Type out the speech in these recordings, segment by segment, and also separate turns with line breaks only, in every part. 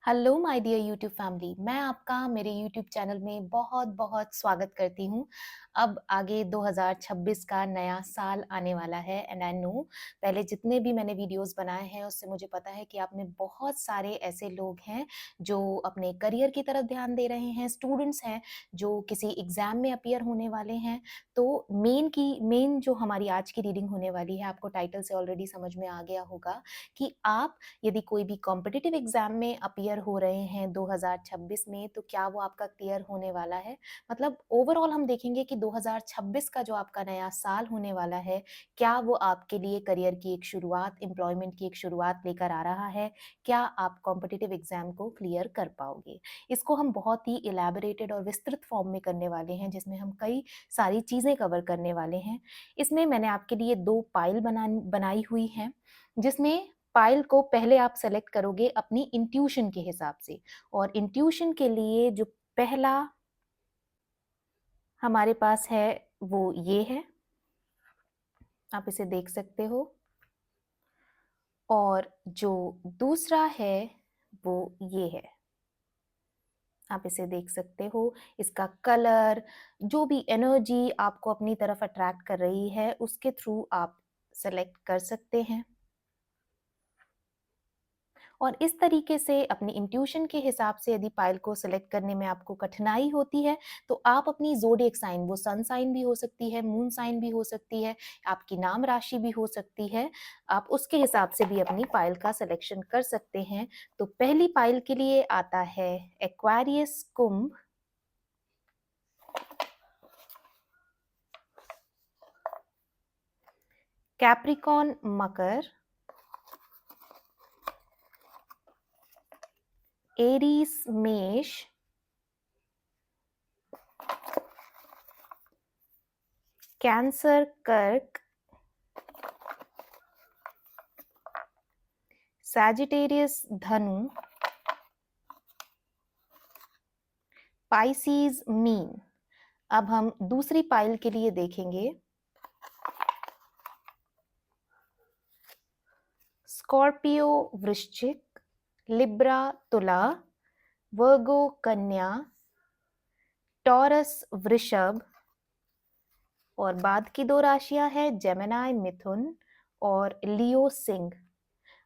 Hello my dear YouTube family. मैं आपका मेरे यूट्यूब चैनल में बहुत बहुत स्वागत करती हूँ। अब आगे 2026 का नया साल आने वाला है एंड आई नो पहले जितने भी मैंने वीडियोस बनाए हैं उससे मुझे पता है कि आप में बहुत सारे ऐसे लोग हैं जो अपने करियर की तरफ ध्यान दे रहे हैं, स्टूडेंट्स हैं जो किसी एग्ज़ाम में अपीयर होने वाले हैं। तो मेन जो हमारी आज की रीडिंग होने वाली है, आपको टाइटल से ऑलरेडी समझ में आ गया होगा कि आप यदि कोई भी कॉम्पिटिटिव एग्जाम में अपीयर हो रहे हैं 2026 में, तो क्या वो आपका क्लियर होने वाला है? मतलब ओवरऑल हम देखेंगे कि 2026 का जो आपका नया साल होने वाला है, क्या वो आपके लिए करियर की एक शुरुआत, एम्प्लॉयमेंट की एक शुरुआत लेकर आ रहा है? क्या आप कॉम्पिटिटिव एग्जाम को क्लियर कर पाओगे? इसको हम बहुत ही इलैबोरेटेड और विस्तृत फॉर्म में करने वाले हैं, जिसमें हम कई सारी चीज़ें कवर करने वाले हैं। इसमें मैंने आपके लिए 2 पाइल बनाई हुई हैं, जिसमें पाइल को पहले आप सेलेक्ट करोगे अपनी इंट्यूशन के हिसाब से। और इंट्यूशन के लिए जो पहला हमारे पास है वो ये है, आप इसे देख सकते हो। और जो दूसरा है वो ये है, आप इसे देख सकते हो। इसका कलर, जो भी एनर्जी आपको अपनी तरफ अट्रैक्ट कर रही है उसके थ्रू आप सेलेक्ट कर सकते हैं। और इस तरीके से अपनी इंट्यूशन के हिसाब से यदि पाइल को सिलेक्ट करने में आपको कठिनाई होती है, तो आप अपनी ज़ोडिएक साइन, वो सन साइन भी हो सकती है, मून साइन भी हो सकती है, आपकी नाम राशि भी हो सकती है, आप उसके हिसाब से भी अपनी पाइल का सिलेक्शन कर सकते हैं। तो पहली पाइल के लिए आता है एक्वेरियस कुंभ, कैप्रिकॉर्न मकर, एरीज मेष, कैंसर कर्क, सैजिटेरियस धनु, पाइसीज मीन। अब हम दूसरी पाइल के लिए देखेंगे, स्कॉर्पियो वृश्चिक, लिब्रा तुला, वर्गो कन्या, टॉरस वृषभ, और बाद की 2 राशियां हैं जेमिनी मिथुन और लियो सिंह।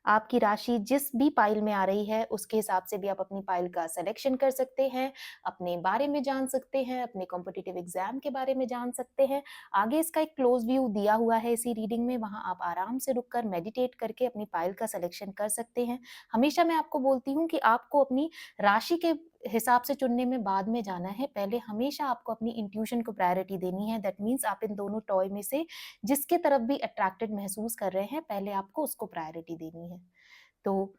आपकी राशि जिस भी पाइल में आ रही है उसके हिसाब से भी आप अपनी पाइल का सिलेक्शन कर सकते हैं, अपने बारे में जान सकते हैं, अपने कॉम्पिटिटिव एग्जाम के बारे में जान सकते हैं। आगे इसका एक क्लोज व्यू दिया हुआ है इसी रीडिंग में, वहां आप आराम से रुककर मेडिटेट करके अपनी पाइल का सिलेक्शन कर सकते हैं। हमेशा मैं आपको बोलती हूँ कि आपको अपनी राशि के हिसाब से चुनने में बाद में जाना है, पहले हमेशा आपको अपनी इंट्यूशन को प्रायोरिटी देनी है। दैट मीन्स आप इन दोनों टॉय में से जिसके तरफ भी अट्रैक्टेड महसूस कर रहे हैं, पहले आपको उसको प्रायोरिटी देनी है। तो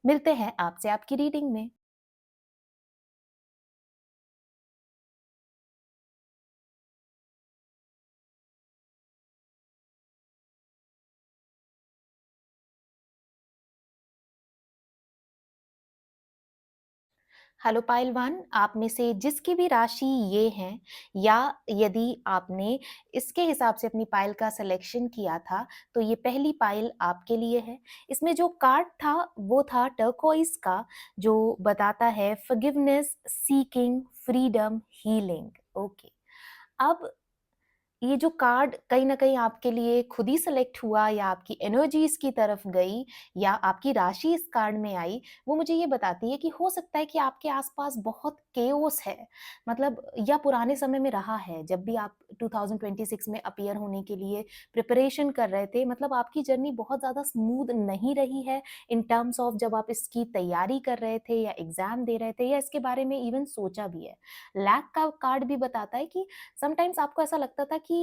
मिलते हैं आपसे आपकी रीडिंग में। हेलो पाइल वन, आप में से जिसकी भी राशि ये है, या यदि आपने इसके हिसाब से अपनी पाइल का सिलेक्शन किया था, तो ये पहली पाइल आपके लिए है। इसमें जो कार्ड था वो था टर्कोइज का, जो बताता है forgiveness, seeking, freedom, healing. Okay, अब ये जो कार्ड कहीं न कहीं आपके लिए खुद ही सेलेक्ट हुआ या आपकी एनर्जी इसकी तरफ गई या आपकी राशि इस कार्ड में आई, वो मुझे ये बताती है कि हो सकता है कि आपके आस-पास बहुत केओस है। मतलब या पुराने समय में रहा है, जब भी आप 2026 में अपीयर होने के लिए प्रिपरेशन कर रहे थे, मतलब आपकी जर्नी बहुत ज़्यादा स्मूथ नहीं रही है इन टर्म्स ऑफ जब आप इसकी तैयारी कर रहे थे या एग्ज़ाम दे रहे थे या इसके बारे में इवन सोचा भी है। लैक का कार्ड भी बताता है कि समटाइम्स आपको ऐसा लगता था कि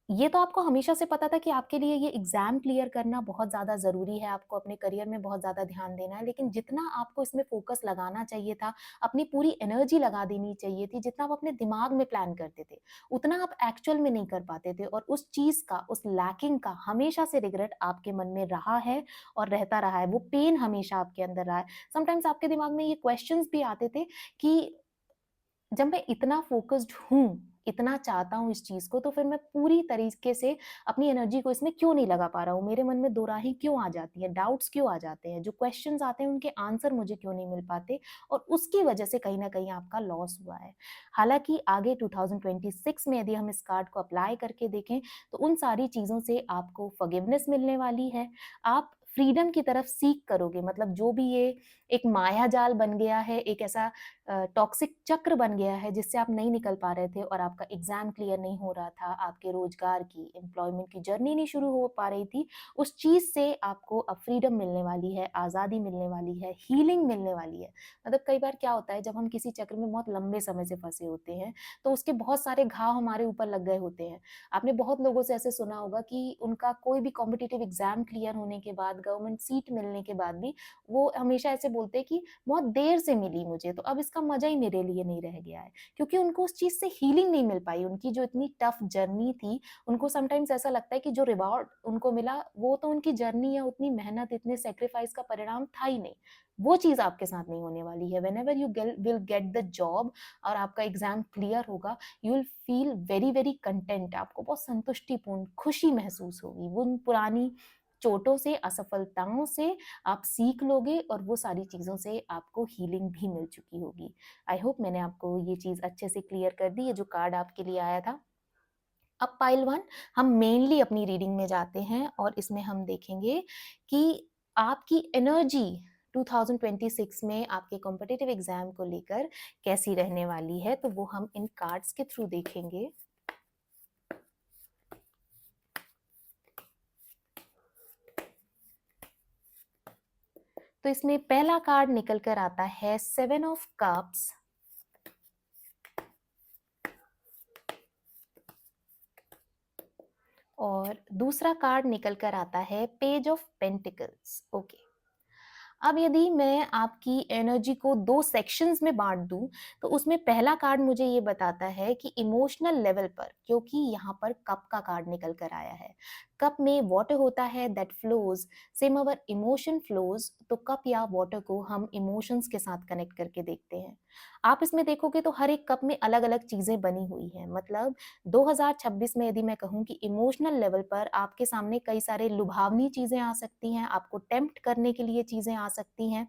ये तो आपको हमेशा से पता था कि आपके लिए ये एग्ज़ाम क्लियर करना बहुत ज़्यादा ज़रूरी है, आपको अपने करियर में बहुत ज़्यादा ध्यान देना है, लेकिन जितना आपको इसमें फ़ोकस लगाना चाहिए था, अपनी पूरी एनर्जी लगा देनी चाहिए थी, जितना आप अपने दिमाग में प्लान करते थे, उतना आप एक्चुअल में नहीं कर पाते थे, और उस चीज़ का, उस लैकिंग का हमेशा से रिग्रेट आपके मन में रहा है और रहता रहा है, वो पेन हमेशा आपके अंदर रहा है। समटाइम्स आपके दिमाग में ये क्वेश्चन्स भी आते थे कि जब मैं इतना फ़ोकस्ड हूँ, इतना चाहता हूँ इस चीज़ को, तो फिर मैं पूरी तरीके से अपनी एनर्जी को इसमें क्यों नहीं लगा पा रहा हूँ? मेरे मन में दोराही क्यों आ जाती है? डाउट्स क्यों आ जाते हैं? जो क्वेश्चन्स आते हैं उनके आंसर मुझे क्यों नहीं मिल पाते? और उसकी वजह से कहीं न कहीं आपका लॉस हुआ है। हालाँकि आगे 2026 में यदि हम इस कार्ड को अप्लाई करके देखें, तो उन सारी चीज़ों से आपको फ़ॉरगिवनेस मिलने वाली है। आप फ्रीडम की तरफ सीक करोगे, मतलब जो भी ये एक मायाजाल बन गया है, एक ऐसा टॉक्सिक चक्र बन गया है जिससे आप नहीं निकल पा रहे थे और आपका एग्ज़ाम क्लियर नहीं हो रहा था, आपके रोज़गार की, एम्प्लॉयमेंट की जर्नी नहीं शुरू हो पा रही थी, उस चीज़ से आपको अब फ्रीडम मिलने वाली है, आज़ादी मिलने वाली है, हीलिंग मिलने वाली है। मतलब कई बार क्या होता है जब हम किसी चक्र में बहुत लंबे समय से फँसे होते हैं, तो उसके बहुत सारे घाव हमारे ऊपर लग गए होते हैं। आपने बहुत लोगों से ऐसे सुना होगा कि उनका कोई भी कॉम्पिटिटिव एग्ज़ाम क्लियर होने के बाद, गवर्नमेंट सीट मिलने के बाद भी वो हमेशा ऐसे बोलते हैं कि बहुत देर से मिली मुझे, तो अब इसका मज़ा ही मेरे लिए नहीं रह गया है। क्योंकि उनको उस चीज़ से हीलिंग नहीं मिल पाई, उनकी जो इतनी टफ जर्नी थी, उनको समटाइम्स ऐसा लगता है कि जो रिवॉर्ड उनको मिला, वो तो उनकी जर्नी या उतनी मेहनत, इतने सैक्रिफाइस का परिणाम था ही नहीं। वो चीज़ आपके साथ नहीं होने वाली है। Whenever you will get the job और आपका एग्ज़ाम क्लियर होगा, you will feel very, very content, आपको बहुत संतुष्टिपूर्ण, खुशी महसूस होगी। वो उन पुरानी चोटों से, असफलताओं से आप सीख लोगे और वो सारी चीज़ों से आपको हीलिंग भी मिल चुकी होगी। आई होप मैंने आपको ये चीज़ अच्छे से क्लियर कर दी, ये जो कार्ड आपके लिए आया था। अब पाइल 1 हम मेनली अपनी रीडिंग में जाते हैं और इसमें हम देखेंगे कि आपकी एनर्जी 2026 में आपके कॉम्पिटिटिव एग्ज़ाम को लेकर कैसी रहने वाली है, तो वो हम इन कार्ड्स के थ्रू देखेंगे। तो इसमें पहला कार्ड निकल कर आता है 7 ऑफ कप्स। और दूसरा कार्ड निकल कर आता है पेज ऑफ पेंटिकल्स। ओके, अब यदि मैं आपकी एनर्जी को 2 सेक्शंस में बाँट दूँ, तो उसमें पहला कार्ड मुझे ये बताता है कि इमोशनल लेवल पर, क्योंकि यहाँ पर कप का कार्ड निकल कर आया है। कप में वाटर होता है that flows, same our emotion flows, तो कप या वाटर को हम इमोशंस के साथ कनेक्ट करके देखते हैं। आप इसमें देखोगे तो हर एक कप में अलग-अलग चीज़ें बनी हुई हैं। मतलब 2026 में यदि मैं कहूँ कि इमोशनल लेवल पर आपके सामने कई सारे लुभावनी चीज़ें आ सकती हैं, आपको टेम्प्ट करने के लिए चीज़ें आ सकती हैं।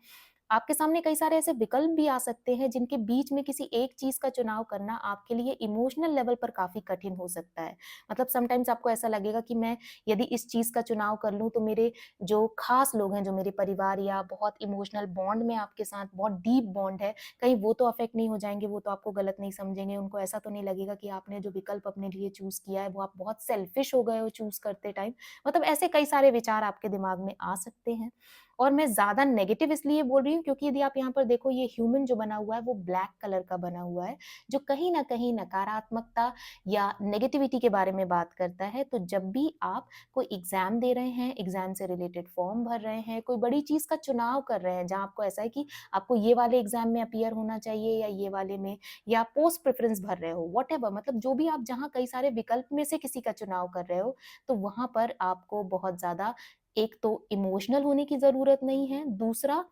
आपके सामने कई सारे ऐसे विकल्प भी आ सकते हैं जिनके बीच में किसी एक चीज़ का चुनाव करना आपके लिए इमोशनल लेवल पर काफ़ी कठिन हो सकता है। मतलब समटाइम्स आपको ऐसा लगेगा कि मैं यदि इस चीज़ का चुनाव कर लूँ तो मेरे जो ख़ास लोग हैं, जो मेरे परिवार या बहुत इमोशनल बॉन्ड में आपके साथ बहुत डीप बॉन्ड है, कहीं वो तो अफ़ेक्ट नहीं हो जाएँगे, वो तो आपको गलत नहीं समझेंगे, उनको ऐसा तो नहीं लगेगा कि आपने जो विकल्प अपने लिए चूज़ किया है, वो आप बहुत सेल्फ़िश हो गए हो चूज़ करते टाइम। मतलब ऐसे कई सारे विचार आपके दिमाग में आ सकते हैं। और मैं ज़्यादा नेगेटिव इसलिए बोल रही हूँ क्योंकि यदि आप यहाँ पर देखो, ये ह्यूमन जो बना हुआ है वो ब्लैक कलर का बना हुआ है, जो कहीं न कहीं नकारात्मकता या नेगेटिविटी के बारे में बात करता है। तो जब भी आप कोई एग्ज़ाम दे रहे हैं, एग्ज़ाम से रिलेटेड फॉर्म भर रहे हैं, कोई बड़ी चीज़ का चुनाव कर रहे हैं, जहाँ आपको ऐसा है कि आपको ये वाले एग्ज़ाम में अपीयर होना चाहिए या ये वाले में, या पोस्ट प्रेफ़रेंस भर रहे हो, व्हाटएवर, मतलब जो भी आप जहाँ कई सारे विकल्प में से किसी का चुनाव कर रहे हो, तो वहाँ पर आपको बहुत ज़्यादा, एक तो इमोशनल होने की ज़रूरत नहीं है, दूसरा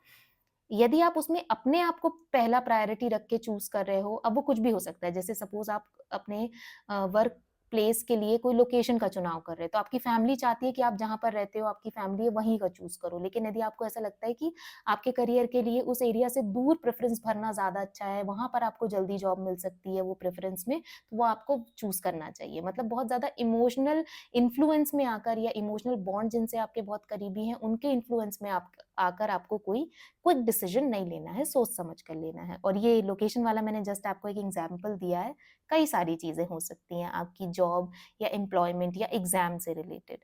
यदि आप उसमें अपने आप को पहला प्रायोरिटी रख के चूज़ कर रहे हो, अब वो कुछ भी हो सकता है। जैसे सपोज़ आप अपने वर्क प्लेस के लिए कोई लोकेशन का चुनाव कर रहे हैं, तो आपकी फैमिली चाहती है कि आप जहाँ पर रहते हो, आपकी फैमिली है, वहीं का चूज़ करो। लेकिन यदि आपको ऐसा लगता है कि आपके करियर के लिए उस एरिया से दूर प्रेफ़रेंस भरना ज़्यादा अच्छा है, वहाँ पर आपको जल्दी जॉब मिल सकती है वो प्रेफ़रेंस में, तो वो आपको चूज़ करना चाहिए। मतलब बहुत ज़्यादा इमोशनल इन्फ्लुएंस में आकर या इमोशनल बॉन्ड जिनसे आपके बहुत करीबी हैं, उनके इन्फ्लुएंस में आप आकर आपको कोई क्विक डिसीजन नहीं लेना है, सोच समझ कर लेना है। और ये लोकेशन वाला मैंने जस्ट आपको एक एग्ज़ाम्पल दिया है, कई सारी चीज़ें हो सकती हैं आपकी जॉब या एम्प्लॉयमेंट या एग्ज़ाम से रिलेटेड।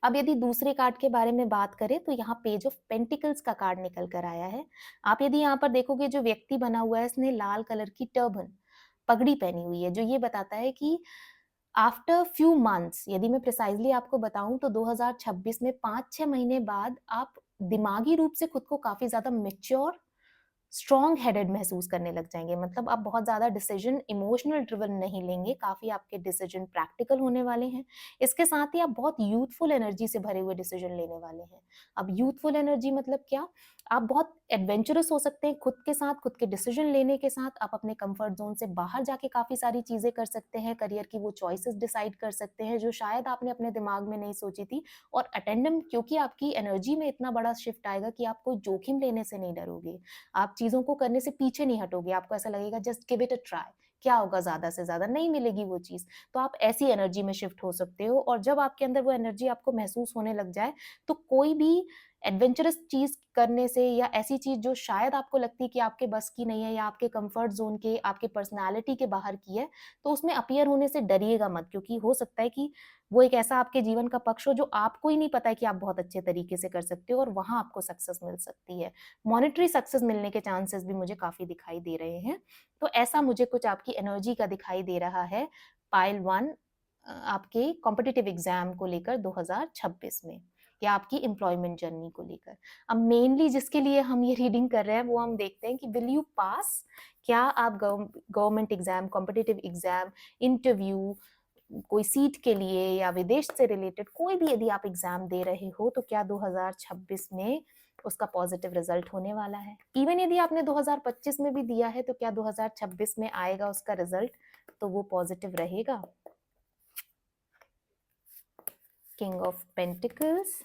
अब यदि दूसरे कार्ड के बारे में बात करें तो यहाँ पेज ऑफ पेंटिकल्स का कार्ड निकल कर आया है। आप यदि यहाँ पर देखोगे, जो व्यक्ति बना हुआ है इसने लाल कलर की टर्बन, पगड़ी पहनी हुई है, जो ये बताता है कि आफ्टर फ्यू मंथ्स, यदि मैं प्रिसाइज़ली आपको बताऊँ तो 2026 में 5-6 महीने बाद आप दिमागी रूप से खुद को काफ़ी ज़्यादा मैच्योर स्ट्रॉन्ग हेडेड महसूस करने लग जाएंगे, मतलब आप बहुत ज़्यादा डिसीजन इमोशनल ड्रिवन नहीं लेंगे, काफ़ी आपके डिसीजन प्रैक्टिकल होने वाले हैं। इसके साथ ही आप बहुत यूथफुल एनर्जी से भरे हुए डिसीजन लेने वाले हैं। अब यूथफुल एनर्जी मतलब क्या? आप बहुत एडवेंचरस हो सकते हैं खुद के साथ, खुद के डिसीजन लेने के साथ। आप अपने कंफर्ट जोन से बाहर जाके काफ़ी सारी चीज़ें कर सकते हैं, करियर की वो चॉइसेस डिसाइड कर सकते हैं जो शायद आपने अपने दिमाग में नहीं सोची थी। और अटेंडम, क्योंकि आपकी एनर्जी में इतना बड़ा शिफ्ट आएगा कि आप कोई जोखिम लेने से नहीं डरोगे, आप चीज़ों को करने से पीछे नहीं हटोगे, आपको ऐसा लगेगा just give it a try, क्या होगा, ज़्यादा से ज़्यादा नहीं मिलेगी वो चीज़। तो आप ऐसी एनर्जी में शिफ्ट हो सकते हो, और जब आपके अंदर वो एनर्जी आपको महसूस होने लग जाए, तो कोई भी एडवेंचरस चीज़ करने से या ऐसी चीज़ जो शायद आपको लगती है कि आपके बस की नहीं है या आपके कंफर्ट ज़ोन के, आपके पर्सनैलिटी के बाहर की है, तो उसमें अपीयर होने से डरिएगा मत, क्योंकि हो सकता है कि वो एक ऐसा आपके जीवन का पक्ष हो जो आपको ही नहीं पता है कि आप बहुत अच्छे तरीके से कर सकते हो, और वहाँ आपको सक्सेस मिल सकती है। मॉनेटरी सक्सेस मिलने के चांसेस भी मुझे काफ़ी दिखाई दे रहे हैं। तो ऐसा मुझे कुछ आपकी एनर्जी का दिखाई दे रहा है पाइल 1 आपके कॉम्पिटिटिव एग्ज़ाम को लेकर 2026 में, या आपकी एम्प्लॉयमेंट जर्नी को लेकर। अब मेनली जिसके लिए हम ये रीडिंग कर रहे हैं वो हम देखते हैं कि विल यू पास? क्या आप government exam, competitive exam, interview, कोई सीट के लिए या विदेश से रिलेटेड कोई भी यदि आप एग्ज़ाम दे रहे हो, तो क्या 2026 में उसका पॉजिटिव रिजल्ट होने वाला है? इवन यदि आपने 2025 में भी दिया है, तो क्या 2026 में आएगा उसका रिजल्ट, तो वो पॉजिटिव रहेगा? King of pentacles,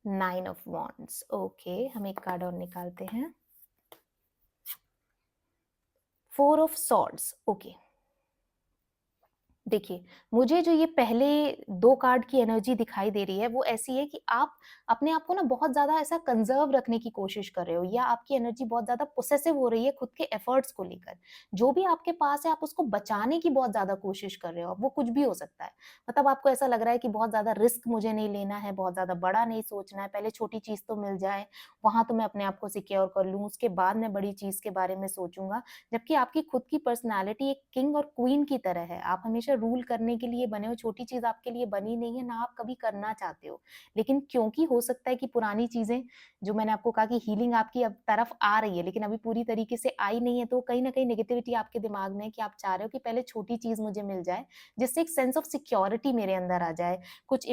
9 of wands. Okay, हम एक कार्ड और निकालते हैं। 4 ऑफ सॉर्ड्स। ओके, देखिए, मुझे जो ये पहले 2 कार्ड की एनर्जी दिखाई दे रही है, वो ऐसी है कि आप अपने आप को ना बहुत ज़्यादा ऐसा कंज़र्व रखने की कोशिश कर रहे हो, या आपकी एनर्जी बहुत ज़्यादा पोसेसिव हो रही है खुद के एफर्ट्स को लेकर। जो भी आपके पास है, आप उसको बचाने की बहुत ज़्यादा कोशिश कर रहे हो। अब वो कुछ भी हो सकता है। मतलब आपको ऐसा लग रहा है कि बहुत ज़्यादा रिस्क मुझे नहीं लेना है, बहुत ज़्यादा बड़ा नहीं सोचना है, पहले छोटी चीज़ तो मिल जाए, वहाँ तो मैं अपने आप को सिक्योर कर लूँ, उसके बाद मैं बड़ी चीज़ के बारे में सोचूँगा। जबकि आपकी खुद की पर्सनैलिटी एक किंग और क्वीन की तरह है। आप हमेशा रूल करने के लिए बने हो, छोटी चीज़ आपके लिए बनी नहीं है, ना आप कभी करना चाहते हो। लेकिन क्योंकि हो सकता है कि पुरानी चीज़ें, जो मैंने आपको कहा कि हीलिंग आपकी अब तरफ आ रही है, लेकिन अभी पूरी तरीके से आई नहीं है, तो कहीं न कहीं नेगेटिविटी आपके दिमाग में है कि आप चाह रहे हो कि पहले छोटी चीज़ मुझे मिल जाए, जिससे एक सेंस ऑफ सिक्योरिटी मेरे अंदर आ जाए। कुछ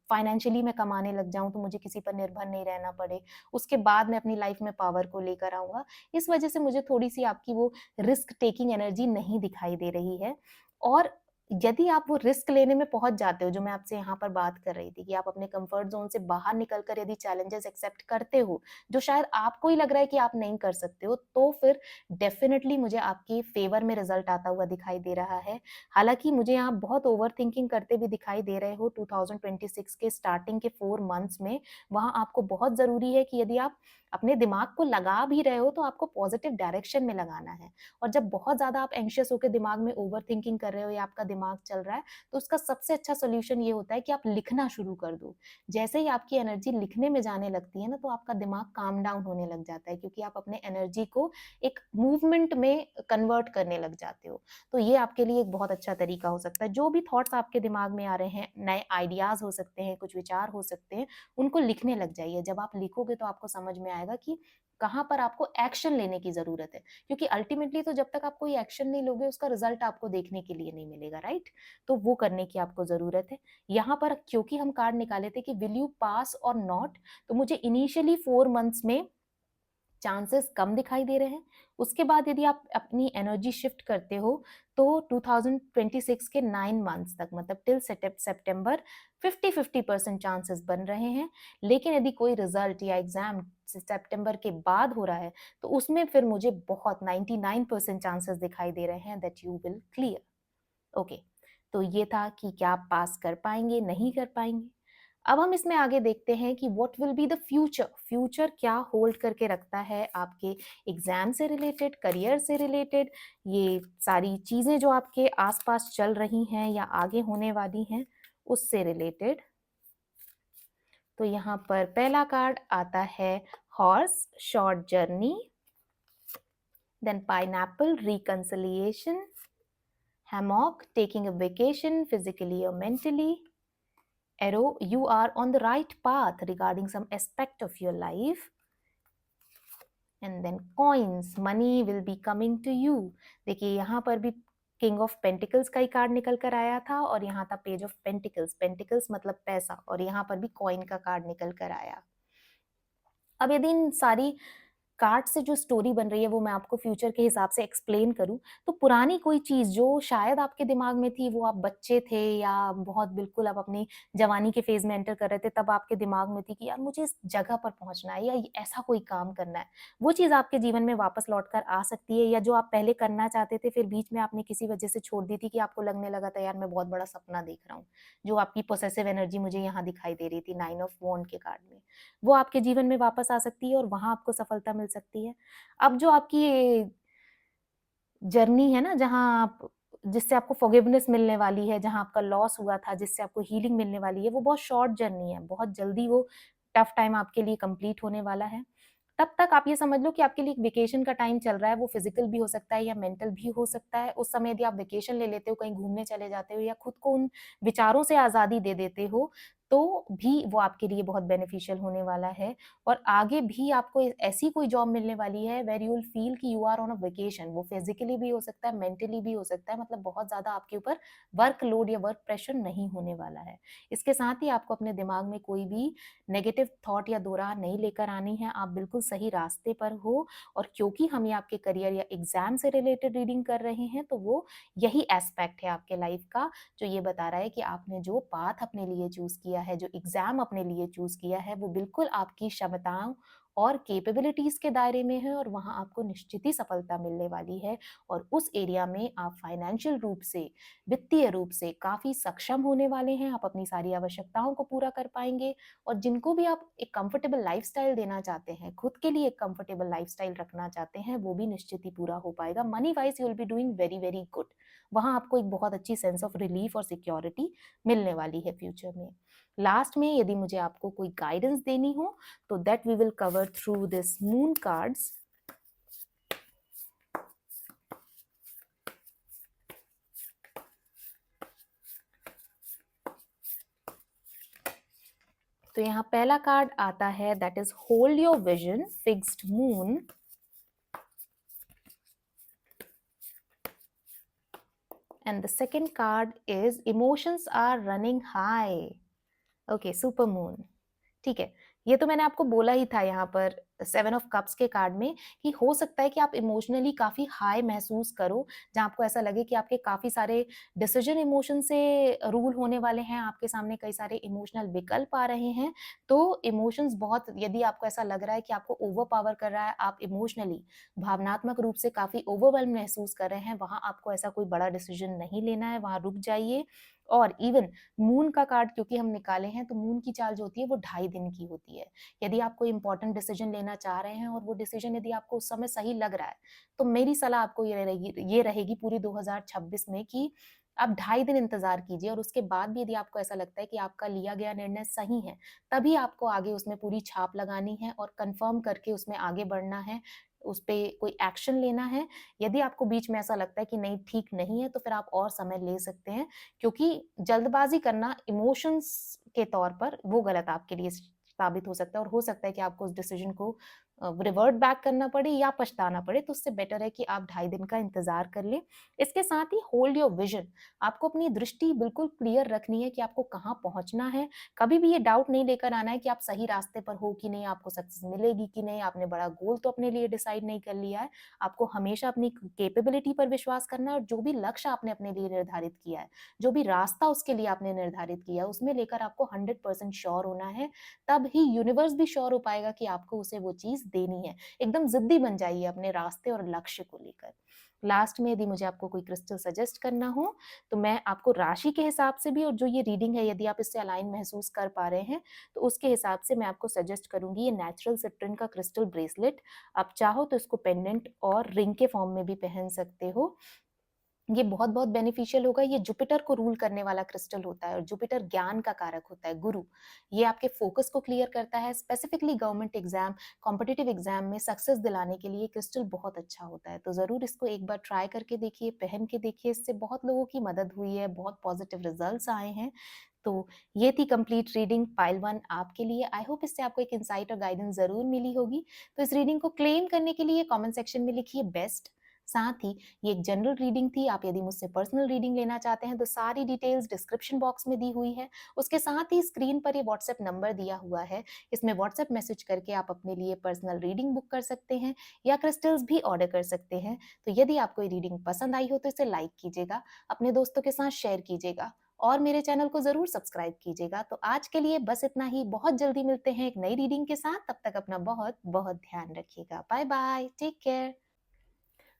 फाइनेंशियली मैं कमाने लग जाऊँ, तो मुझे किसी पर निर्भर नहीं रहना पड़े। उसके बाद मैं अपनी लाइफ़ में पावर को लेकर आऊँगा। इस वजह से मुझे थोड़ी-सी आपकी वो रिस्क टेकिंग एनर्जी नहीं दिखाई दे रही है। और यदि आप वो रिस्क लेने में पहुँच जाते हो, जो मैं आपसे यहाँ पर बात कर रही थी कि आप अपने कंफर्ट ज़ोन से बाहर निकल कर यदि चैलेंजेस एक्सेप्ट करते हो, जो शायद आपको ही लग रहा है कि आप नहीं कर सकते हो, तो फिर डेफ़िनिटली मुझे आपके फ़ेवर में रिज़ल्ट आता हुआ दिखाई दे रहा है। हालाँकि मुझे यहाँ बहुत ओवरथिंकिंग करते भी दिखाई दे रहे हो 2026 के स्टार्टिंग के 4 मंथ्स में। वहाँ आपको बहुत ज़रूरी है कि यदि आप अपने दिमाग को लगा भी रहे हो, तो आपको पॉज़िटिव डायरेक्शन में लगाना है। और जब बहुत ज़्यादा आप एंग्ज़ियस होके दिमाग में ओवरथिंकिंग कर रहे हो, या आपका दिमाग चल रहा है, तो उसका सबसे अच्छा सॉल्यूशन ये होता है कि आप लिखना शुरू कर दो। जैसे ही आपकी एनर्जी लिखने में जाने लगती है ना, तो आपका दिमाग काम डाउन होने लग जाता है, क्योंकि आप अपने एनर्जी को एक मूवमेंट में कन्वर्ट करने लग जाते हो। तो ये आपके लिए एक बहुत अच्छा तरीका हो सकता है। जो भी थॉट्स आपके दिमाग में आ रहे हैं, नए आइडियाज़ हो सकते हैं, कुछ विचार हो सकते हैं, उनको लिखने लग जाइए। जब आप लिखोगे, तो आपको समझ में आएगा कि कहाँ पर आपको एक्शन लेने की ज़रूरत है। क्योंकि अल्टीमेटली तो जब तक आप कोई एक्शन नहीं लोगे, उसका रिजल्ट आपको देखने के लिए नहीं मिलेगा, राइट? तो वो करने की आपको ज़रूरत है। यहाँ पर क्योंकि हम कार्ड निकाले थे कि विल यू पास और नॉट, तो मुझे इनिशियली 4 मंथ्स में चांसेस कम दिखाई दे रहे हैं। उसके बाद यदि आप अपनी एनर्जी शिफ्ट करते हो, तो 2026 के 9 मंथ्स तक, मतलब टिल सितंबर 50-50% चांसेस बन रहे हैं। लेकिन यदि कोई रिजल्ट या एग्जाम सितंबर के बाद हो रहा है, तो उसमें फिर मुझे बहुत 99% चांसेस दिखाई दे रहे हैं that you will clear. Okay, तो ये था कि क्या आप पास कर पाएंगे, नहीं कर पाएंगे। अब हम इसमें आगे देखते हैं कि what will be the future, future क्या होल्ड करके रखता है आपके एग्जाम से रिलेटेड, करियर से रिलेटेड, ये सारी चीजें जो आपके आसपास चल रही हैं या आगे होने वाली हैं, उससे रिलेटेड। तो यहाँ पर पहला कार्ड आता है horse, short journey, then pineapple, reconciliation, hammock, taking a vacation physically or mentally, arrow, you are on the right path regarding some aspect of your life. And then coins, money will be coming to you. देखिए यहाँ पर भी king of pentacles का ही card निकल कर आया था और यहाँ था पेज ऑफ पेंटिकल्स, पेंटिकल्स मतलब पैसा, और यहाँ पर भी कॉइन का कार्ड निकल कर आया। अब यदि इन सारी कार्ड से जो स्टोरी बन रही है वो मैं आपको फ्यूचर के हिसाब से एक्सप्लेन करूँ, तो पुरानी कोई चीज़ जो शायद आपके दिमाग में थी, वो आप बच्चे थे या बहुत बिल्कुल आप अपनी जवानी के फ़ेज़ में एंटर कर रहे थे, तब आपके दिमाग में थी कि यार मुझे इस जगह पर पहुँचना है या ये ऐसा कोई काम करना है। वो चीज़ आपके जीवन में वापस लौट कर आ सकती है, या जो आप पहले करना चाहते थे, फिर बीच में आपने किसी वजह से छोड़ दी थी कि आपको लगने लगा था यार मैं बहुत बड़ा सपना देख रहा हूँ। जो आपकी पॉसेसिव एनर्जी मुझे यहाँ दिखाई दे रही थी 9 ऑफ वॉन्ड के कार्ड में। वो आपके जीवन में वापस आ सकती है और वहाँ आपको सफलता मिल सकती है। अब जो आपकी ये जर्नी है ना, जहाँ आप जिससे आपको फॉरगिवनेस मिलने वाली है, जहाँ आपका लॉस हुआ था, जिससे आपको हीलिंग मिलने वाली है, वो बहुत शॉर्ट जर्नी है। बहुत जल्दी वो टफ टाइम आपके लिए कंप्लीट होने वाला है। तब तक आप ये समझ लो कि आपके लिए एक वेकेशन का टाइम चल रहा है, वो फिज़िकल भी हो सकता है या मेंटल भी हो सकता है। उस समय यदि आप वेकेशन ले लेते हो, कहीं घूमने चले जाते हो या खुद को उन विचारों से आज़ादी दे देते हो, तो भी वो आपके लिए बहुत बेनिफिशियल होने वाला है। और आगे भी आपको ऐसी कोई जॉब मिलने वाली है वेयर यू विल फील कि you are on a vacation. वो फिज़िकली भी हो सकता है, मेंटली भी हो सकता है, मतलब बहुत ज़्यादा आपके ऊपर वर्कलोड या वर्क प्रेशर नहीं होने वाला है। इसके साथ ही आपको अपने दिमाग में कोई भी नेगेटिव थॉट या दोराह नहीं लेकर आनी है, आप बिल्कुल सही रास्ते पर हो। और क्योंकि हम ये आपके करियर या एग्ज़ाम से रिलेटेड रीडिंग कर रहे हैं, तो वो यही एस्पेक्ट है आपके लाइफ़ का, जो ये बता रहा है कि आपने जो पाथ अपने लिए चूज़ किया है, जो एग्ज़ाम अपने लिए चूज़ किया है, वो बिल्कुल आपकी क्षमताओं और कैपेबिलिटीज़ के दायरे में है और वहाँ आपको निश्चित ही सफलता मिलने वाली है। और उस एरिया में आप फाइनेंशियल रूप से, वित्तीय रूप से काफ़ी सक्षम होने वाले हैं। आप अपनी सारी आवश्यकताओं को पूरा कर पाएँगे। और जिनको भी आप एक कंफर्टेबल लाइफ़स्टाइल देना चाहते हैं, खुद के लिए एक कंफर्टेबल लाइफ़स्टाइल रखना चाहते हैं, वो भी निश्चित ही पूरा हो पाएगा। Money wise you will be doing very, very good. वहाँ आपको एक बहुत अच्छी सेंस ऑफ रिलीफ़ और सिक्योरिटी मिलने वाली है फ्यूचर में। लास्ट में यदि मुझे आपको कोई गाइडेंस देनी हो, तो that we will cover through this moon cards. तो यहाँ पहला कार्ड आता है, that is hold your vision, fixed moon. And the second card is emotions are running high. Okay, super moon. ठीक है, ये तो मैंने आपको बोला ही था यहाँ पर 7 ऑफ कप्स के कार्ड में कि हो सकता है कि आप इमोशनली काफ़ी हाई महसूस करो, जहाँ आपको ऐसा लगे कि आपके काफ़ी सारे डिसीजन इमोशन से रूल होने वाले हैं, आपके सामने कई सारे इमोशनल विकल्प आ रहे हैं। तो इमोशंस बहुत, यदि आपको ऐसा लग रहा है कि आपको ओवर पावर कर रहा है, आप इमोशनली भावनात्मक रूप से काफ़ी ओवरवेल्म महसूस कर रहे हैं, वहाँ आपको ऐसा कोई बड़ा डिसीजन नहीं लेना है, वहाँ रुक जाइए। और इवन मून का कार्ड क्योंकि हम निकाले हैं, तो मून की चाल जो होती है वो 2.5 दिन की होती है। यदि आप कोई इंपॉर्टेंट डिसीजन लेना चाह रहे हैं और वो डिसीजन यदि आपको उस समय सही लग रहा है, तो मेरी सलाह आपको ये रहेगी पूरी 2026 में कि आप 2.5 दिन इंतजार कीजिए, और उसके बाद भी यदि आपको ऐसा लगता है कि आपका लिया गया निर्णय सही है, तभी आपको आगे उसमें पूरी छाप लगानी है और कंफर्म करके उसमें आगे बढ़ना है, उस पे कोई एक्शन लेना है। यदि आपको बीच में ऐसा लगता है कि नहीं ठीक नहीं है, तो फिर आप और समय ले सकते हैं, क्योंकि जल्दबाजी करना इमोशंस के तौर पर वो गलत आपके लिए साबित हो सकता है, और हो सकता है कि आपको उस डिसीजन को रिवर्ट बैक करना पड़े या पछताना पड़े। तो उससे बेटर है कि आप 2.5 दिन का इंतजार कर लें। इसके साथ ही होल्ड योर विजन, आपको अपनी दृष्टि बिल्कुल क्लियर रखनी है कि आपको कहाँ पहुंचना है। कभी भी ये डाउट नहीं लेकर आना है कि आप सही रास्ते पर हो कि नहीं, आपको सक्सेस मिलेगी कि नहीं, आपने बड़ा गोल तो अपने लिए डिसाइड नहीं कर लिया है। आपको हमेशा अपनी कैपेबिलिटी पर विश्वास करना है, और जो भी लक्ष्य आपने अपने लिए निर्धारित किया है, जो भी रास्ता उसके लिए आपने निर्धारित किया है, उसमें लेकर आपको 100% श्योर होना है। तब ही यूनिवर्स भी श्योर हो पाएगा कि आपको उसे वो चीज़ देनी है। एकदम ज़िद्दी बन जाइए अपने रास्ते और लक्ष्य को लेकर। लास्ट में यदि मुझे आपको कोई क्रिस्टल सजेस्ट करना हो, तो मैं आपको राशि के हिसाब से भी, और जो ये रीडिंग है यदि आप इससे अलाइन महसूस कर पा रहे हैं, तो उसके हिसाब से मैं आपको सजेस्ट करूँगी ये नेचुरल सिट्रिन का क्रिस्टल ब्रेसलेट। आप चाहो तो इसको पेंडेंट और रिंग के फॉर्म में भी पहन सकते हो। ये बहुत-बहुत बेनिफिशियल होगा। ये जुपिटर को रूल करने वाला क्रिस्टल होता है, और जुपिटर ज्ञान का कारक होता है, गुरु। ये आपके फोकस को क्लियर करता है। Specifically government exam, competitive exam में सक्सेस दिलाने के लिए क्रिस्टल बहुत अच्छा होता है। तो ज़रूर इसको एक बार ट्राई करके देखिए, पहन के देखिए। इससे बहुत लोगों की मदद हुई है, बहुत पॉजिटिव रिजल्ट्स आए हैं। तो ये थी कंप्लीट रीडिंग पाइल 1 आपके लिए। आई होप इससे आपको एक इनसाइट और गाइडेंस ज़रूर मिली होगी। तो इस रीडिंग को क्लेम करने के लिए कमेंट सेक्शन में लिखिए बेस्ट। साथ ही ये एक जनरल रीडिंग थी, आप यदि मुझसे पर्सनल रीडिंग लेना चाहते हैं तो सारी डिटेल्स डिस्क्रिप्शन बॉक्स में दी हुई है। उसके साथ ही स्क्रीन पर ये व्हाट्सएप नंबर दिया हुआ है, इसमें व्हाट्सएप मैसेज करके आप अपने लिए पर्सनल रीडिंग बुक कर सकते हैं या क्रिस्टल्स भी ऑर्डर कर सकते हैं। तो यदि आपको ये रीडिंग पसंद आई हो तो इसे लाइक कीजिएगा, अपने दोस्तों के साथ शेयर कीजिएगा और मेरे चैनल को ज़रूर सब्सक्राइब कीजिएगा। तो आज के लिए बस इतना ही, बहुत जल्दी मिलते हैं एक नई रीडिंग के साथ, तब तक अपना बहुत-बहुत ध्यान रखिएगा। Bye bye, take care.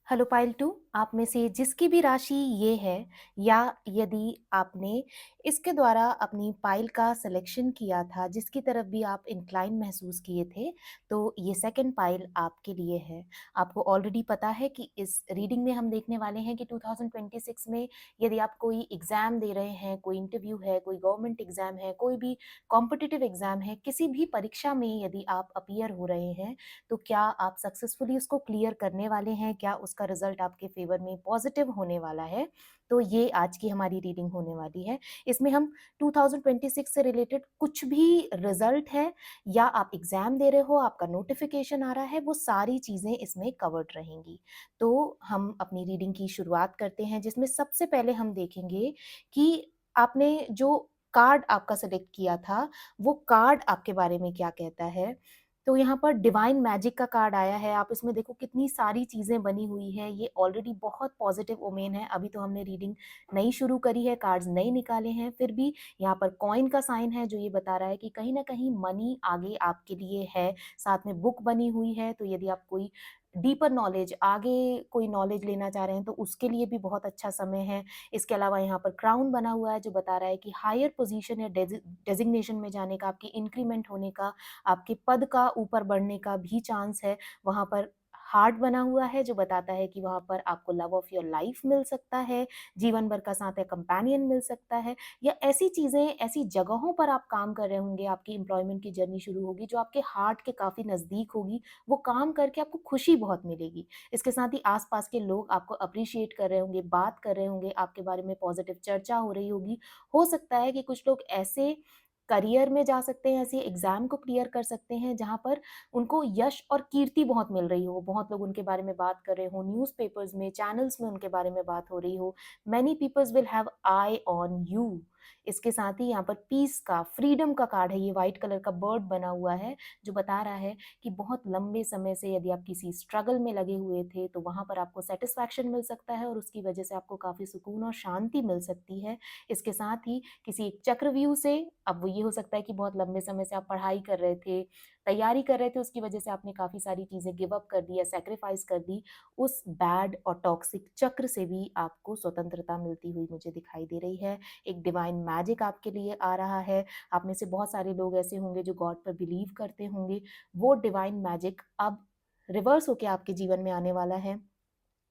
Hello pile 2, आप में से जिसकी भी राशि ये है या यदि आपने इसके द्वारा अपनी पाइल का सिलेक्शन किया था, जिसकी तरफ भी आप इंक्लाइन महसूस किए थे, तो ये सेकंड पाइल आपके लिए है। आपको ऑलरेडी पता है कि इस रीडिंग में हम देखने वाले हैं कि 2026 में यदि आप कोई एग्ज़ाम दे रहे हैं, कोई इंटरव्यू है, कोई गवर्नमेंट एग्ज़ाम है, कोई भी कॉम्पिटिटिव एग्ज़ाम है, किसी भी परीक्षा में यदि आप अपीयर हो रहे हैं, तो क्या आप सक्सेसफुली उसको क्लियर करने वाले हैं? क्या उसका रिजल्ट आपके फेवर में पॉजिटिव होने वाला है? तो ये आज की हमारी रीडिंग होने वाली है। इसमें हम 2026 से रिलेटेड कुछ भी रिजल्ट है या आप एग्ज़ाम दे रहे हो, आपका नोटिफ़िकेशन आ रहा है, वो सारी चीज़ें इसमें कवर्ड रहेंगी। तो हम अपनी रीडिंग की शुरुआत करते हैं, जिसमें सबसे पहले हम देखेंगे कि आपने जो कार्ड आपका सेलेक्ट किया था, वो कार्ड आपके बारे में क्या कहता है? तो यहाँ पर डिवाइन मैजिक का कार्ड आया है। आप इसमें देखो कितनी सारी चीज़ें बनी हुई हैं। ये ऑलरेडी बहुत पॉजिटिव ओमेन है। अभी तो हमने रीडिंग नई शुरू करी है, कार्ड्स नए निकाले हैं, फिर भी यहाँ पर कॉइन का साइन है जो ये बता रहा है कि कहीं न कहीं मनी आगे आपके लिए है। साथ में बुक बनी हुई है, तो यदि आप कोई डीपर नॉलेज, आगे कोई नॉलेज लेना चाह रहे हैं तो उसके लिए भी बहुत अच्छा समय है। इसके अलावा यहाँ पर क्राउन बना हुआ है जो बता रहा है कि हायर पोज़ीशन या डेज़िग्नेशन में जाने का, आपकी इंक्रीमेंट होने का, आपके पद का ऊपर बढ़ने का भी चांस है। वहाँ पर हार्ट बना हुआ है जो बताता है कि वहाँ पर आपको लव ऑफ योर लाइफ मिल सकता है, जीवन भर का साथ या कंपेनियन मिल सकता है, या ऐसी चीज़ें, ऐसी जगहों पर आप काम कर रहे होंगे, आपकी एम्प्लॉयमेंट की जर्नी शुरू होगी जो आपके हार्ट के काफ़ी नज़दीक होगी, वो काम करके आपको खुशी बहुत मिलेगी। इसके साथ ही आस-पास के लोग आपको एप्रिशिएट कर रहे होंगे, बात कर रहे होंगे, आपके बारे में पॉजिटिव चर्चा हो रही होगी। हो सकता है कि कुछ लोग ऐसे करियर में जा सकते हैं, ऐसे एग्ज़ाम को क्लियर कर सकते हैं जहाँ पर उनको यश और कीर्ति बहुत मिल रही हो, बहुत लोग उनके बारे में बात कर रहे हों, न्यूज़पेपर्स में, चैनल्स में उनके बारे में बात हो रही हो। Many peoples will have eye on you. इसके साथ ही यहाँ पर पीस का, फ्रीडम का कार्ड है, ये व्हाइट कलर का बर्ड बना हुआ है, जो बता रहा है कि बहुत लंबे समय से यदि आप किसी स्ट्रगल में लगे हुए थे, तो वहाँ पर आपको सैटिस्फैक्शन मिल सकता है और उसकी वजह से आपको काफ़ी सुकून और शांति मिल सकती है। इसके साथ ही किसी एक चक्रव्यूह से, अब वो ये हो सकता है कि बहुत लंबे समय से आप पढ़ाई कर रहे थे, तैयारी कर रहे थे, उसकी वजह से आपने काफ़ी सारी चीज़ें गिव अप कर दी या सैक्रिफाइस कर दी, उस बैड और टॉक्सिक चक्र से भी आपको स्वतंत्रता मिलती हुई मुझे दिखाई दे रही है। एक डिवाइन मैजिक आपके लिए आ रहा है। आप में से बहुत सारे लोग ऐसे होंगे जो गॉड पर बिलीव करते होंगे। वो डिवाइन मैजिक अब रिवर्स होके आपके जीवन में आने वाला है।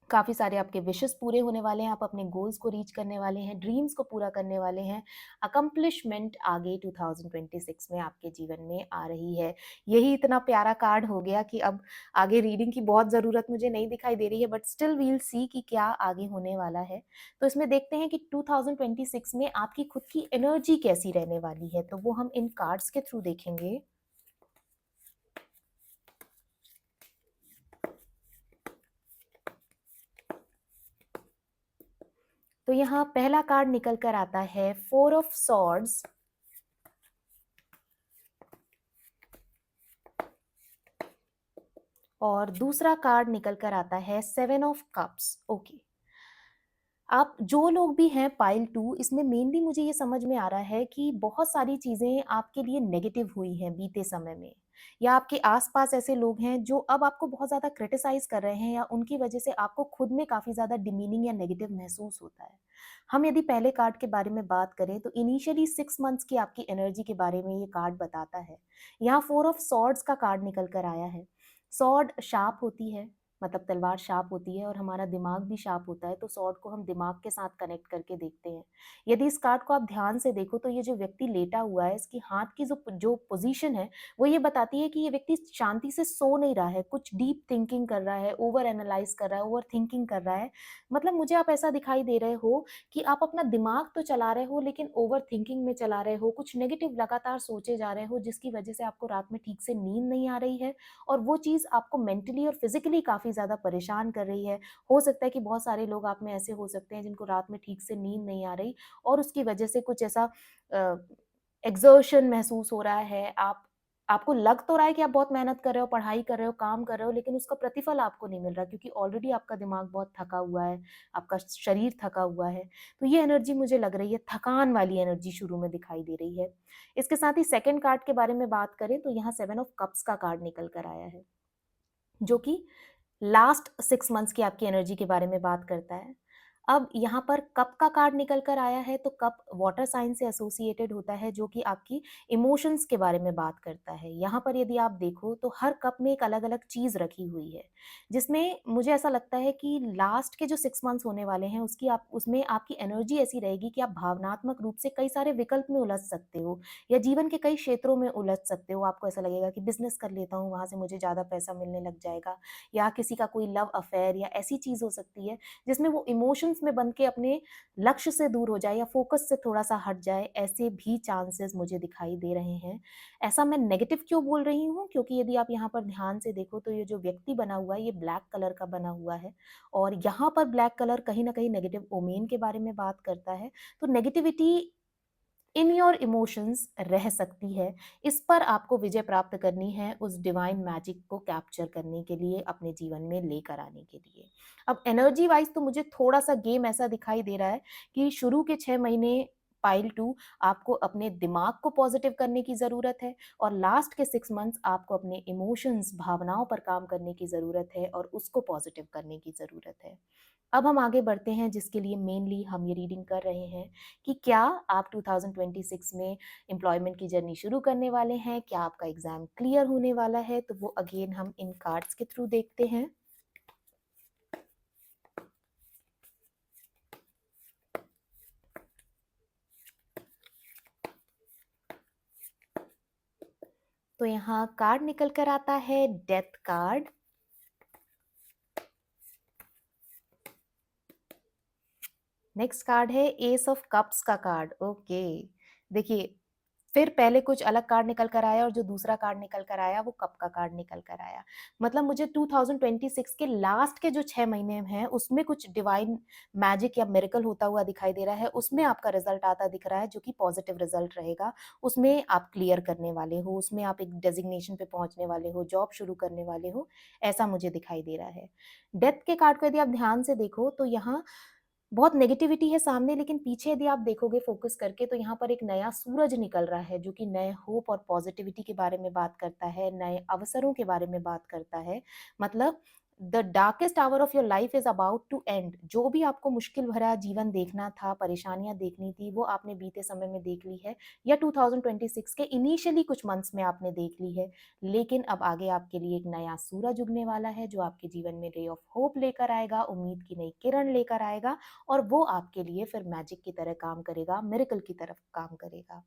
काफ़ी सारे आपके विशेस पूरे होने वाले हैं, आप अपने गोल्स को रीच करने वाले हैं, ड्रीम्स को पूरा करने वाले हैं। अकम्प्लिशमेंट आगे 2026 में आपके जीवन में आ रही है। यही इतना प्यारा कार्ड हो गया कि अब आगे रीडिंग की बहुत ज़रूरत मुझे नहीं दिखाई दे रही है, but still we will see कि क्या आगे होने वाला है। तो इसमें देखते हैं कि 2026 में आपकी खुद की एनर्जी कैसी रहने वाली है, तो वो हम इन कार्ड्स के थ्रू देखेंगे। तो यहाँ पहला कार्ड निकल कर आता है 4 ऑफ सॉर्ड्स और दूसरा कार्ड निकल कर आता है 7 ऑफ कप्स। ओके, आप जो लोग भी हैं पाइल 2, इसमें मेनली मुझे ये समझ में आ रहा है कि बहुत सारी चीज़ें आपके लिए नेगेटिव हुई हैं बीते समय में, या आपके आस-पास ऐसे लोग हैं जो अब आपको बहुत ज़्यादा क्रिटिसाइज़ कर रहे हैं या उनकी वजह से आपको खुद में काफ़ी ज़्यादा डिमीनिंग या नेगेटिव महसूस होता है। हम यदि पहले कार्ड के बारे में बात करें तो इनिशियली 6 मंथ्स की आपकी एनर्जी के बारे में ये कार्ड बताता है। यहाँ 4 ऑफ सॉर्ड्स का कार्ड निकल कर आया है। सॉर्ड शार्प होती है, मतलब तलवार शार्प होती है और हमारा दिमाग भी शार्प होता है, तो स्वॉर्ड को हम दिमाग के साथ कनेक्ट करके देखते हैं। यदि इस कार्ड को आप ध्यान से देखो तो ये जो व्यक्ति लेटा हुआ है, इसकी हाथ की जो जो पोजीशन है, वो ये बताती है कि ये व्यक्ति शांति से सो नहीं रहा है, कुछ डीप थिंकिंग कर रहा है, ओवर एनालाइज कर रहा है, ओवर थिंकिंग कर रहा है। मतलब मुझे आप ऐसा दिखाई दे रहे हो कि आप अपना दिमाग तो चला रहे हो लेकिन ओवर थिंकिंग में चला रहे हो, कुछ नेगेटिव लगातार सोचे जा रहे हो, जिसकी वजह से आपको रात में ठीक से नींद नहीं आ रही है और वो चीज़ आपको मेंटली और फिजिकली काफ़ी ज़्यादा परेशान कर रही है। हो सकता है कि बहुत सारे लोग आप में ऐसे हो सकते हैं जिनको रात में ठीक से नींद नहीं आ रही और उसकी वजह से कुछ ऐसा एक्सर्शन महसूस हो रहा है। आपको लग तो रहा है कि आप बहुत मेहनत कर रहे हो, पढ़ाई कर रहे हो, काम कर रहे हो, लेकिन उसका प्रतिफल आपको नहीं मिल रहा क्योंकि ऑलरेडी आपका दिमाग बहुत थका हुआ है, आपका शरीर थका हुआ है। तो ये एनर्जी मुझे लग रही है, थकान वाली एनर्जी शुरू में दिखाई दे रही है। इसके साथ ही सेकंड कार्ड के बारे में बात करें तो यहाँ 7 ऑफ कप्स का कार्ड निकल कर आया है, जो कि लास्ट 6 मंथ्स की आपकी एनर्जी के बारे में बात करता है। अब यहाँ पर कप का कार्ड निकल कर आया है, तो कप वाटर साइन से एसोसिएटेड होता है, जो कि आपकी इमोशंस के बारे में बात करता है। यहाँ पर यदि आप देखो तो हर कप में एक अलग-अलग चीज़ रखी हुई है, जिसमें मुझे ऐसा लगता है कि लास्ट के जो 6 मंथ्स होने वाले हैं, उसकी आप उसमें आपकी एनर्जी ऐसी रहेगी कि आप भावनात्मक रूप से कई सारे विकल्प में उलझ सकते हो या जीवन के कई क्षेत्रों में उलझ सकते हो। आपको ऐसा लगेगा कि बिज़नेस कर लेता हूँ, वहाँ से मुझे ज़्यादा पैसा मिलने लग जाएगा या किसी का कोई लव अफेयर या ऐसी चीज़ हो सकती है जिसमें वो इमोशंस में बंध के अपने लक्ष्य से दूर हो जाए या फोकस से थोड़ा-सा हट जाए, ऐसे भी चांसेस मुझे दिखाई दे रहे हैं। ऐसा मैं नेगेटिव क्यों बोल रही हूँ? क्योंकि यदि आप यहाँ पर ध्यान से देखो तो ये जो व्यक्ति बना हुआ है, ये ब्लैक कलर का बना हुआ है और यहाँ पर ब्लैक कलर कहीं न कहीं नेगेटिव ओमेन के बारे में बात करता है। तो नेगेटिविटी इन योर इमोशंस रह सकती है। इस पर आपको विजय प्राप्त करनी है उस डिवाइन मैजिक को कैप्चर करने के लिए, अपने जीवन में लेकर आने के लिए। अब एनर्जी वाइज़ तो मुझे थोड़ा-सा गेम ऐसा दिखाई दे रहा है कि शुरू के 6 महीने पाइल 2 आपको अपने दिमाग को पॉज़िटिव करने की ज़रूरत है और लास्ट के 6 मंथ्स आपको अपने इमोशंस, भावनाओं पर काम करने की ज़रूरत है और उसको पॉज़िटिव करने की ज़रूरत है। अब हम आगे बढ़ते हैं जिसके लिए मेनली हम ये रीडिंग कर रहे हैं कि क्या आप 2026 में एम्प्लॉयमेंट की जर्नी शुरू करने वाले हैं? क्या आपका एग्ज़ाम क्लियर होने वाला है? तो वो अगेन हम इन कार्ड्स के थ्रू देखते हैं। तो यहाँ कार्ड निकल कर आता है डेथ कार्ड। नेक्स्ट कार्ड है एस ऑफ कप्स का कार्ड। ओके, देखिए फिर पहले कुछ अलग कार्ड निकल कर आया और जो दूसरा कार्ड निकल कर आया वो कप का कार्ड निकल कर आया। मतलब मुझे 2026 के लास्ट के जो 6 महीने हैं उसमें कुछ डिवाइन मैजिक या मिरेकल होता हुआ दिखाई दे रहा है। उसमें आपका रिजल्ट आता दिख रहा है जो कि पॉजिटिव रिजल्ट रहेगा। उसमें आप क्लियर करने वाले हो, उसमें आप एक डेज़िग्नेशन पे पहुँचने वाले हो, जॉब शुरू करने वाले हो, ऐसा मुझे दिखाई दे रहा है। डेथ के कार्ड को यदि आप ध्यान से देखो तो यहाँ बहुत नेगेटिविटी है सामने, लेकिन पीछे यदि आप देखोगे फ़ोकस करके तो यहाँ पर एक नया सूरज निकल रहा है जो कि नए होप और पॉज़िटिविटी के बारे में बात करता है, नए अवसरों के बारे में बात करता है। मतलब the darkest hour of your life is about to end. जो भी आपको मुश्किल भरा जीवन देखना था, परेशानियाँ देखनी थी, वो आपने बीते समय में देख ली है या 2026 के इनिशियली कुछ मंथ्स में आपने देख ली है। लेकिन अब आगे आपके लिए एक नया सूरज उगने वाला है जो आपके जीवन में रे ऑफ होप लेकर आएगा, उम्मीद की नई किरण लेकर आएगा और वो आपके लिए फिर मैजिक की तरह काम करेगा, मिरेकल की तरफ काम करेगा।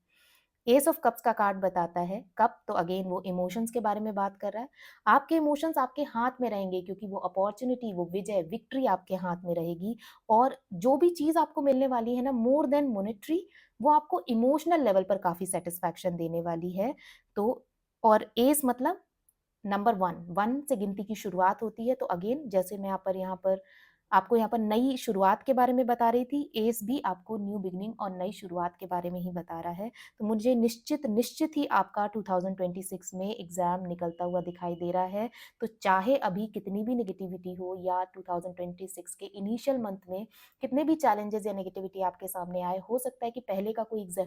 एस ऑफ कप्स का कार्ड बताता है, कप तो अगेन वो इमोशंस के बारे में बात कर रहा है। आपके इमोशंस आपके हाथ में रहेंगे क्योंकि वो अपॉर्च्युनिटी, वो विजय, विक्ट्री आपके हाथ में रहेगी और जो भी चीज़ आपको मिलने वाली है ना, मोर देन मॉनेटरी, वो आपको इमोशनल लेवल पर काफ़ी सैटिस्फैक्शन देने वाली है। तो और एस मतलब नंबर 1, 1 से गिनती की शुरुआत होती है, तो अगेन जैसे मैं यहाँ पर आपको यहाँ पर नई शुरुआत के बारे में बता रही थी, एस भी आपको न्यू बिगिनिंग और नई शुरुआत के बारे में ही बता रहा है। तो मुझे निश्चित ही आपका 2026 में एग्ज़ाम निकलता हुआ दिखाई दे रहा है। तो चाहे अभी कितनी भी नेगेटिविटी हो या 2026 के इनिशियल मंथ में कितने भी चैलेंजेस या नेगेटिविटी आपके सामने आए, हो सकता है कि पहले का कोई एग्ज़ाम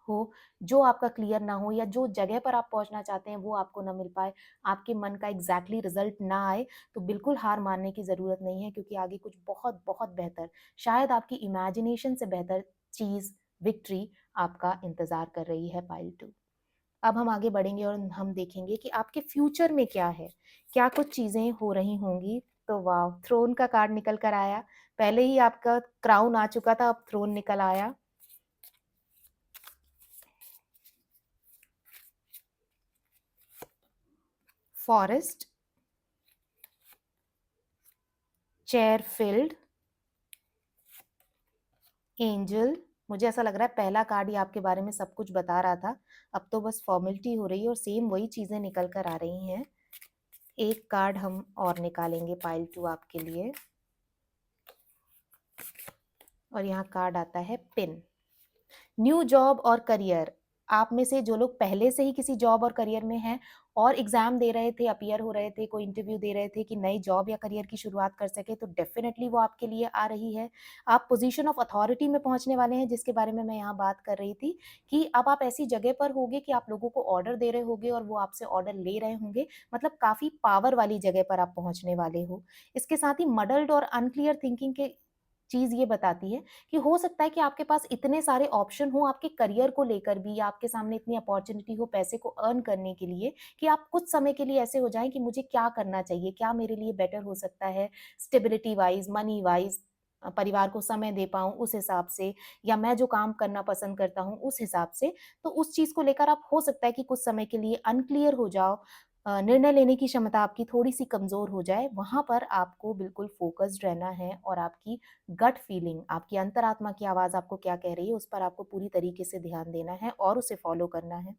हो, जो आपका क्लियर ना हो या जो जगह पर आप पहुँचना चाहते हैं, वो आपको ना मिल पाए, आपके मन का एग्ज़ैक्टली रिज़ल्ट ना आए, तो बिल्कुल हार मानने की ज़रूरत नहीं है क्योंकि आगे कुछ बहुत-बहुत बेहतर, शायद आपकी इमेजिनेशन से बेहतर चीज़, विक्ट्री आपका इंतज़ार कर रही है पाइल 2। अब हम आगे बढ़ेंगे और हम देखेंगे कि आपके फ्यूचर में क्या है? क्या कुछ चीज़ें हो रही होंगी? तो वाह! थ्रोन का कार्ड निकल कर आया। पहले ही आपका क्राउन आ चुका था, अब थ्रोन निकल आया। Forest, chair field, angel. मुझे ऐसा लग रहा है पहला कार्ड ही आपके बारे में सब कुछ बता रहा था। अब तो बस फॉर्मेलिटी हो रही है और सेम वही चीज़ें निकल कर आ रही हैं। एक कार्ड हम और निकालेंगे पाइल 2 आपके लिए। और यहाँ कार्ड आता है पिन। न्यू जॉब और करियर। आप में से जो लोग पहले से ही किसी जॉब और करियर में हैं और एग्जाम दे रहे थे, अपीयर हो रहे थे, कोई इंटरव्यू दे रहे थे कि नई जॉब या करियर की शुरुआत कर सके, तो डेफिनेटली वो आपके लिए आ रही है। आप पोजीशन ऑफ अथॉरिटी में पहुंचने वाले हैं, जिसके बारे में मैं यहाँ बात कर रही थी कि अब आप ऐसी जगह पर होंगे कि आप लोगों को ऑर्डर दे रहे होंगे और वो आपसे ऑर्डर ले रहे होंगे। मतलब काफी पावर वाली जगह पर आप पहुंचने वाले हो। इसके साथ ही मडल्ड और अनक्लियर थिंकिंग के चीज ये बताती है कि हो सकता है कि आपके पास इतने सारे ऑप्शन हो आपके करियर को लेकर भी, या आपके सामने इतनी अपॉर्चुनिटी हो पैसे को अर्न करने के लिए, कि आप कुछ समय के लिए ऐसे हो जाएं कि मुझे क्या करना चाहिए, क्या मेरे लिए बेटर हो सकता है स्टेबिलिटी वाइज, मनी वाइज, परिवार को समय दे पाऊं उस हिसाब से, या मैं जो काम करना पसंद करता हूं उस हिसाब से। तो उस चीज को लेकर आप हो सकता है कि कुछ समय के लिए अनक्लियर हो जाओ, निर्णय लेने की क्षमता आपकी थोड़ी-सी कमज़ोर हो जाए। वहाँ पर आपको बिल्कुल फ़ोकस्ड रहना है और आपकी गट फीलिंग, आपकी अंतरात्मा की आवाज़ आपको क्या कह रही है, उस पर आपको पूरी तरीके से ध्यान देना है और उसे फ़ॉलो करना है।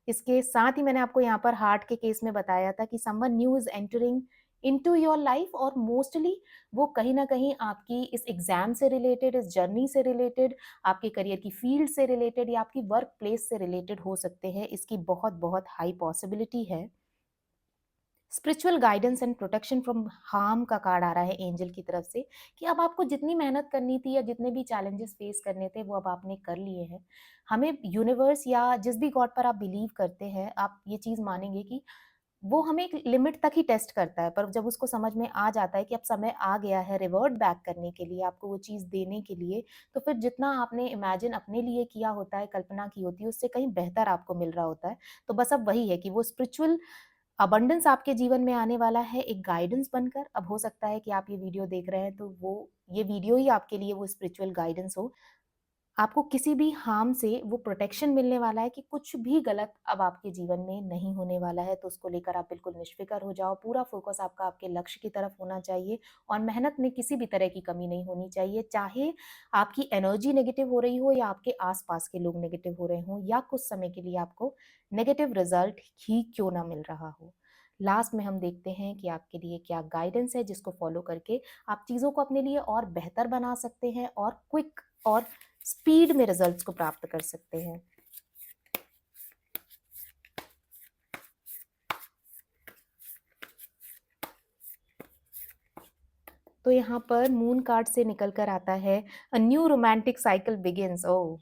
इसके साथ ही मैंने आपको यहाँ पर हार्ट के केस में बताया था कि someone new is entering into your life, और मोस्टली वो कहीं न कहीं आपकी इस एग्ज़ाम से रिलेटेड, इस जर्नी से रिलेटेड, आपके करियर की फ़ील्ड से रिलेटेड या आपकी वर्क प्लेस से रिलेटेड हो सकते हैं। इसकी बहुत-बहुत हाई पॉसिबिलिटी है। Spiritual guidance and protection from harm का कार्ड आ रहा है एंजल की तरफ से, कि अब आपको जितनी मेहनत करनी थी या जितने भी चैलेंजेस फेस करने थे वो अब आपने कर लिए हैं। हमें यूनिवर्स या जिस भी गॉड पर आप बिलीव करते हैं, आप ये चीज़ मानेंगे कि वो हमें एक लिमिट तक ही टेस्ट करता है, पर जब उसको समझ में आ जाता है कि अब समय आ गया है रिवर्ट बैक करने के लिए, आपको वो चीज़ देने के लिए, तो फिर जितना आपने इमेजिन अपने लिए किया होता है, कल्पना की होती है, उससे कहीं बेहतर आपको मिल रहा होता है। तो बस अब वही है कि वो स्पिरिचुअल अबंडेंस आपके जीवन में आने वाला है एक गाइडेंस बनकर। अब हो सकता है कि आप ये वीडियो देख रहे हैं तो वो ये वीडियो ही आपके लिए वो स्पिरिचुअल गाइडेंस हो। आपको किसी भी हार्म से वो प्रोटेक्शन मिलने वाला है कि कुछ भी गलत अब आपके जीवन में नहीं होने वाला है, तो उसको लेकर आप बिल्कुल निश्फ़िक्र हो जाओ। पूरा फ़ोकस आपका आपके लक्ष्य की तरफ होना चाहिए और मेहनत में किसी भी तरह की कमी नहीं होनी चाहिए। चाहे आपकी एनर्जी नेगेटिव हो रही हो या आपके आस-पास के लोग नेगेटिव हो रहे हों या कुछ समय के लिए आपको नेगेटिव रिज़ल्ट ही क्यों ना मिल रहा हो। लास्ट में हम देखते हैं कि आपके लिए क्या गाइडेंस है, जिसको फ़ॉलो करके आप चीज़ों को अपने लिए और बेहतर बना सकते हैं और क्विक और स्पीड में रिजल्ट्स को प्राप्त कर सकते हैं। तो यहाँ पर मून कार्ड से निकल कर आता है a new romantic cycle begins. Oh!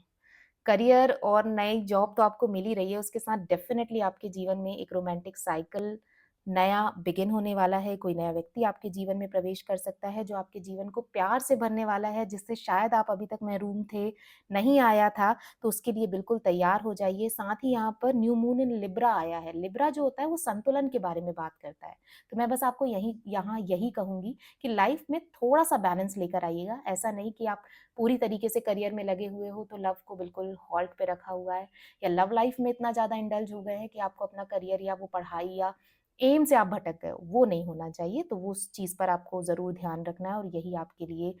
Career और नई जॉब तो आपको मिल ही रही है, उसके साथ डेफ़िनेटली आपके जीवन में एक रोमांटिक साइकिल नया बिगिन होने वाला है। कोई नया व्यक्ति आपके जीवन में प्रवेश कर सकता है, जो आपके जीवन को प्यार से भरने वाला है, जिससे शायद आप अभी तक महरूम थे, नहीं आया था, तो उसके लिए बिल्कुल तैयार हो जाइए। साथ ही यहाँ पर न्यू मून इन लिब्रा आया है। लिब्रा जो होता है, वो संतुलन के बारे में बात करता है। तो मैं बस आपको यहाँ यही कहूँगी कि लाइफ़ में थोड़ा-सा बैलेंस लेकर आइएगा। ऐसा नहीं कि आप पूरी तरीके से करियर में लगे हुए हो तो लव को बिल्कुल हॉल्ट पे रखा हुआ है, या लव लाइफ में इतना ज़्यादा इंडल्ज हो गए हैं कि आपको अपना करियर या वो पढ़ाई या एम से आप भटक गए हो, वो नहीं होना चाहिए। तो वो उस चीज़ पर आपको ज़रूर ध्यान रखना है और यही आपके लिए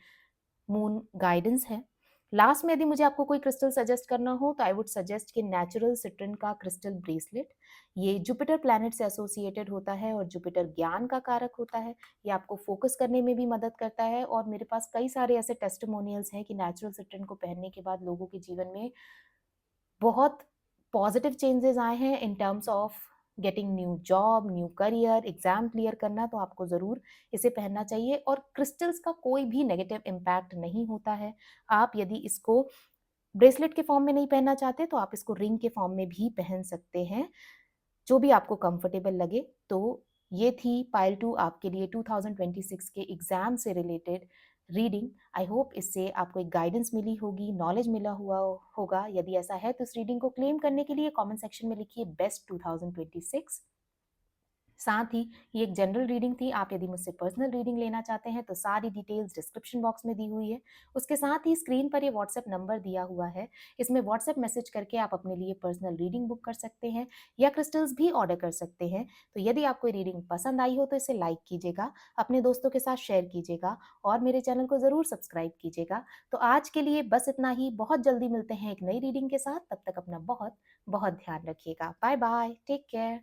मून गाइडेंस है। लास्ट में यदि मुझे आपको कोई क्रिस्टल सजेस्ट करना हो तो आई वुड सजेस्ट कि नेचुरल सिट्रिन का क्रिस्टल ब्रेसलेट। ये जुपिटर प्लैनेट से एसोसिएटेड होता है और जुपिटर ज्ञान का कारक होता है। ये आपको फोकस करने में भी मदद करता है और मेरे पास कई सारे ऐसे टेस्टिमोनियल्स हैं कि नेचुरल सिट्रिन को पहनने के बाद लोगों के जीवन में बहुत पॉजिटिव चेंजेस आए हैं in terms of getting new job, new career, exam clear करना, तो आपको ज़रूर इसे पहनना चाहिए। और क्रिस्टल्स का कोई भी नेगेटिव इम्पैक्ट नहीं होता है। आप यदि इसको ब्रेसलेट के फॉर्म में नहीं पहनना चाहते तो आप इसको रिंग के फॉर्म में भी पहन सकते हैं, जो भी आपको कंफर्टेबल लगे। तो ये थी पाइल 2 आपके लिए 2026 के एग्जाम से रिलेटेड रीडिंग। आई होप इससे आपको एक गाइडेंस मिली होगी, नॉलेज मिला हुआ होगा। यदि ऐसा है तो इस रीडिंग को क्लेम करने के लिए कमेंट सेक्शन में लिखिए बेस्ट 2026। साथ ही ये एक जनरल रीडिंग थी, आप यदि मुझसे पर्सनल रीडिंग लेना चाहते हैं तो सारी डिटेल्स डिस्क्रिप्शन बॉक्स में दी हुई है। उसके साथ ही स्क्रीन पर ये व्हाट्सएप नंबर दिया हुआ है, इसमें व्हाट्सएप मैसेज करके आप अपने लिए पर्सनल रीडिंग बुक कर सकते हैं या क्रिस्टल्स भी ऑर्डर कर सकते हैं। तो यदि आपको ये रीडिंग पसंद आई हो तो इसे लाइक कीजिएगा, अपने दोस्तों के साथ शेयर कीजिएगा और मेरे चैनल को ज़रूर सब्सक्राइब कीजिएगा। तो आज के लिए बस इतना ही, बहुत जल्दी मिलते हैं एक नई रीडिंग के साथ, तब तक अपना बहुत बहुत ध्यान रखिएगा। Bye bye, take care.